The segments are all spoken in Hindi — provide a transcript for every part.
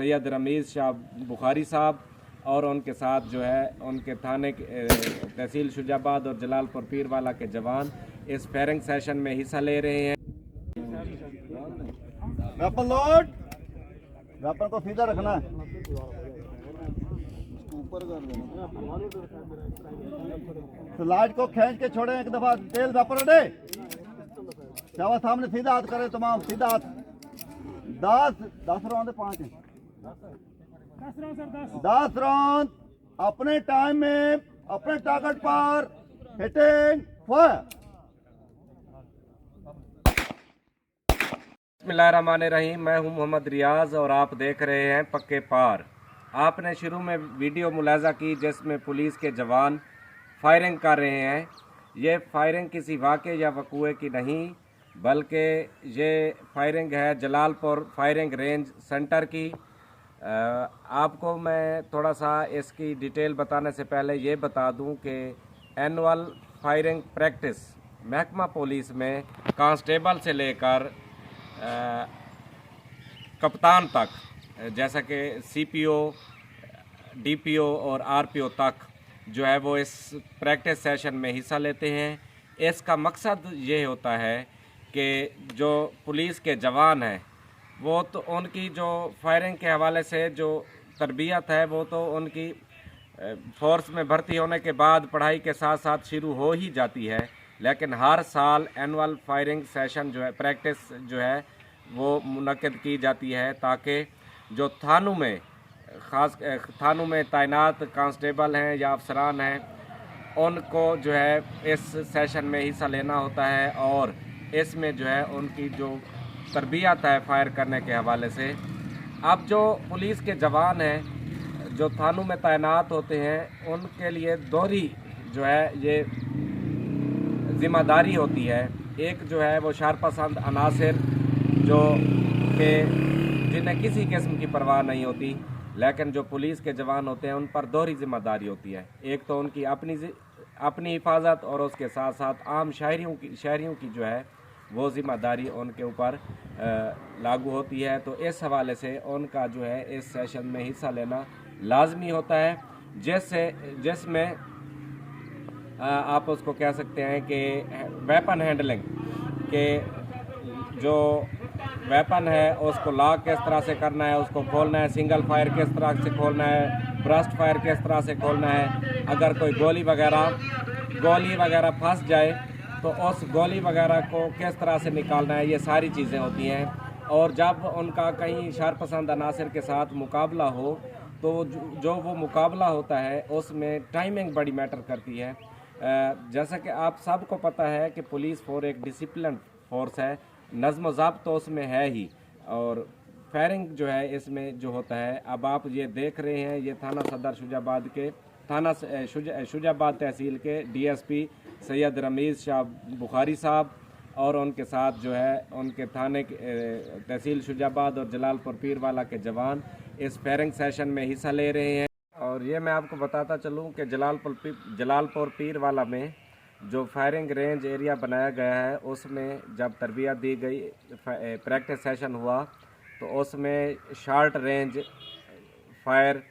सैयद रमीज़ शाह बुखारी साहब और उनके साथ जो है उनके थाने तहसील शुजाबाद और जलालपुर पीरवाला के जवान इस फायरिंग सेशन में हिस्सा ले रहे हैं। वेपन लोड, वेपन को सीधा रखना है, ऊपर कर देना, स्लाइड को खींच के छोड़े एक दफा, तेल वेपन दे, चावा सामने सीधा हाथ करे, तमाम सीधा हाथ। 10 राउंड 5 10 राउंड अपने टाइम में अपने टारगेट पर हिटिंग फायर। बिस्मिल्लाहिर्रहमानिर्रहीम। मैं हूं मोहम्मद रियाज और आप देख रहे हैं पक्के पार। आपने शुरू में वीडियो मुलाजा की जिसमें पुलिस के जवान फायरिंग कर रहे हैं। ये फायरिंग किसी वाक़े या वकूए की नहीं बल्कि ये फायरिंग है जलालपुर फायरिंग रेंज सेंटर की। आपको मैं थोड़ा सा इसकी डिटेल बताने से पहले ये बता दूं कि एनुअल फायरिंग प्रैक्टिस महकमा पुलिस में कांस्टेबल से लेकर कप्तान तक, जैसा कि सीपीओ, डीपीओ और आरपीओ तक जो है वो इस प्रैक्टिस सेशन में हिस्सा लेते हैं। इसका मकसद ये होता है कि जो पुलिस के जवान हैं वो तो उनकी जो फायरिंग के हवाले से जो तरबियत है वो तो उनकी फोर्स में भर्ती होने के बाद पढ़ाई के साथ साथ शुरू हो ही जाती है, लेकिन हर साल एनुअल फायरिंग सेशन जो है प्रैक्टिस जो है वो मुनक्किद की जाती है ताकि जो थानों में तैनात कांस्टेबल हैं या अफसरान हैं उनको जो है इस सेशन में हिस्सा लेना होता है और इसमें जो है उनकी जो तरबियत है फायर करने के हवाले से। अब जो पुलिस के जवान हैं जो थानों में तैनात होते हैं उनके लिए दोहरी जो है ये ज़िम्मेदारी होती है। एक जो है वो शरपसंद अनासिर जो कि जिन्हें किसी किस्म की परवाह नहीं होती, लेकिन जो पुलिस के जवान होते हैं उन पर दोहरी ज़िम्मेदारी होती है। एक तो उनकी अपनी हिफाजत और उसके साथ साथ आम शहरियों की जो है वो ज़िम्मेदारी उनके ऊपर लागू होती है। तो इस हवाले से उनका जो है इस सेशन में हिस्सा लेना लाजमी होता है, जिसमें आप उसको कह सकते हैं कि वेपन हैंडलिंग के जो वेपन है उसको लॉक किस तरह से करना है, उसको खोलना है, सिंगल फायर किस तरह से खोलना है, ब्रस्ट फायर किस तरह से खोलना है, अगर कोई गोली वगैरह फंस जाए तो उस गोली वगैरह को किस तरह से निकालना है, ये सारी चीज़ें होती हैं। और जब उनका कहीं शरपसंद अनासिर के साथ मुकाबला हो तो जो वो मुकाबला होता है उसमें टाइमिंग बड़ी मैटर करती है। जैसा कि आप सबको पता है कि पुलिस फोर्स एक डिसिप्लिन फोर्स है, नज़्म ज़ब्त तो उसमें है ही, और फायरिंग जो है इसमें जो होता है, अब आप ये देख रहे हैं ये थाना सदर शुजाबाद के शुजाबाद तहसील के डीएसपी सैयद रमीज़ शाह बुखारी साहब और उनके साथ जो है उनके थाने तहसील शुजाबाद और जलालपुर पीरवाला के जवान इस फायरिंग सेशन में हिस्सा ले रहे हैं। और ये मैं आपको बताता चलूँ कि जलालपुर पीरवाला में जो फायरिंग रेंज एरिया बनाया गया है उसमें जब तरबियत दी गई, प्रैक्टिस सेशन हुआ, तो उसमें शॉर्ट रेंज फायर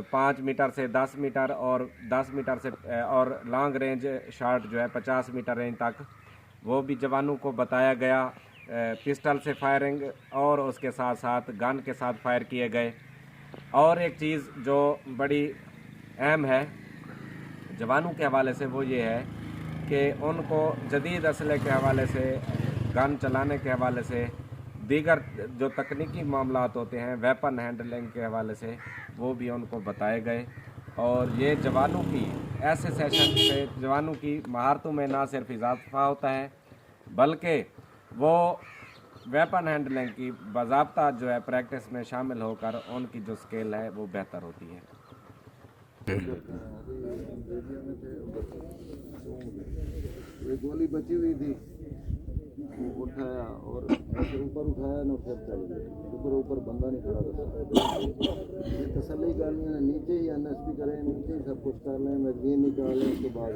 5 मीटर से 10 मीटर और 10 मीटर से और लॉन्ग रेंज शॉट जो है 50 मीटर रेंज तक वो भी जवानों को बताया गया। पिस्टल से फायरिंग और उसके साथ साथ गन के साथ फायर किए गए। और एक चीज़ जो बड़ी अहम है जवानों के हवाले से वो ये है कि उनको जदीद असले के हवाले से, गन चलाने के हवाले से, दीगर जो तकनीकी मामलात होते हैं वेपन हैंडलिंग के हवाले से वो भी उनको बताए गए। और ये जवानों की ऐसे सेशन पे जवानों की महारतों में ना सिर्फ इजाफा होता है बल्कि वो वेपन हैंडलिंग की बाज़ाब्ता जो है प्रैक्टिस में शामिल होकर उनकी जो स्किल है वो बेहतर होती है। गोली बची हुई थी, उठाया और ऊपर उठाया ना, फिर चल गए ऊपर बंदा नहीं खड़ा था। ये तसल्ली करनी है, नीचे ही एनएसपी करें, नीचे ही सब कुछ कर लें, मैगजीन निकालें, उसके बाद